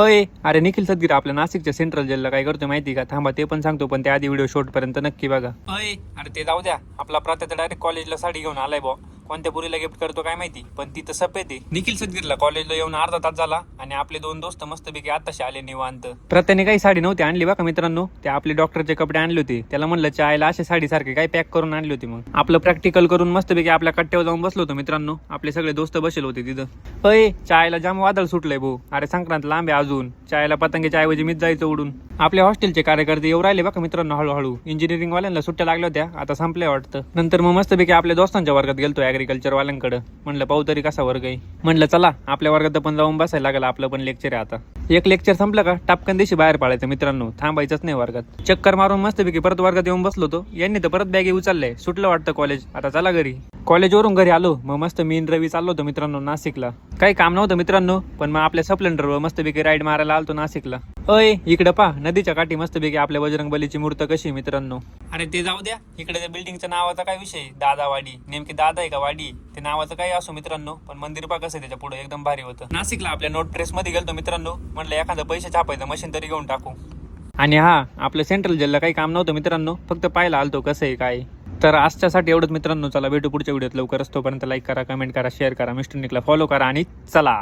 होय, अरे निखिल सदगीर आपल्या नाशिकच्या सेंट्रल जेलला काय करतोय माहिती का? थांबा ते पण सांगतो, पण त्या आधी व्हिडिओ शॉर्ट पर्यंत नक्की बघा. होय, अरे ते जाऊ द्या. आपला प्रात्या डायरेक्ट कॉलेजला साडी घेऊन आलाय बॉ. कोणत्या पुरीला गिफ्ट करतो काय माहिती, पण ती तर सफेद आहे. निखिल सदगीरला कॉलेजला येऊन अर्धा तास झाला आणि आपले दोन दोस्त मस्तपैकी आताशी आले निवांत. प्रत्याने काही साडी नव्हती आणली बघा मित्रांनो, ते आपले डॉक्टरचे कपडे आणले होते. त्याला म्हणलं चायला असे साडी सारखे काय पॅक करून आणली होती. मग आपलं प्रॅक्टिकल करून मस्तपैकी आपल्या कट्ट्यावर जाऊन बसलो होतो मित्रांनो. आपले सगळे दोस्त बसले होते तिथं. होय, चायला जाम वादळ सुटलंय भाऊ. अरे संक्रांत लांब आहे अजून. चायला पतंगीच्या ऐवजी मीच जायचं उडून. आपल्या हॉस्टेलचे कार्यकर्ते येऊ राहिले बघा मित्रांनो हळूहळू. इंजिनिअरिंग वाल्यांना सुट्ट्या लागल्या होत्या, आता संपल्या वाटतं. नंतर मग मस्तपैकी आपल्या दोस्तांच्या वर्गात गेलतो ऍग्रिकल्चर वाल्यांकडे. म्हणलं पाहू तरी कसा वर्ग आहे. म्हणलं चला आपल्या वर्गात पण जाऊन बसायला लागलं. आपलं पण लेक्चर आहे आता. एक लेक्चर संपलं का टापकन दिवशी बाहेर पडायचं मित्रांनो, थांबायचंच नाही वर्गात. चक्कर मारून मस्तपैकी परत वर्गात येऊन बसलो होतो. यांनी तर परत बॅगे उचललंय. सुटलं वाटतं कॉलेज, आता चला घरी. कॉलेजवरून घरी आलो. मग मस्त मी रवी चाललो होतो मित्रांनो नाशिकला. काही काम नव्हतं मित्रांनो, पण मग आपल्या स्प्लेंडरवर मस्तपैकी राईड मारायला आलतो नाशिकला. अय इकडे पा नदीच्या काठी मस्तपैकी आपल्या बजरंगबलीची मूर्त कशी मित्रांनो. अरे ते जाऊ द्या. इकडे त्या बिल्डिंगच्या नावाचा काय विषय, दादावाडी. नेमकी दादा आहे का वाडी, ते नावाचं काही असो मित्रांनो, पण मंदिर पा कसं त्याच्या पुढे एकदम भारी होतं. नाशिकला आपल्या नोट प्रेस मध्ये गेलतो मित्रांनो. म्हटलं एखादं पैसे छापायचं मशीन तरी घेऊन टाकू. आणि हा आपलं सेंट्रल जेलला काही काम नव्हतं मित्रांनो, फक्त पाहायला आलतो कसं आहे काय. तर आजच्यासाठी एवढंच मित्रांनो. चला भेटू पुढच्या व्हिडिओत लवकरच. तोपर्यंत लाईक करा, कमेंट करा, शेअर करा, मिस्टर निकला फॉलो करा आणि चला.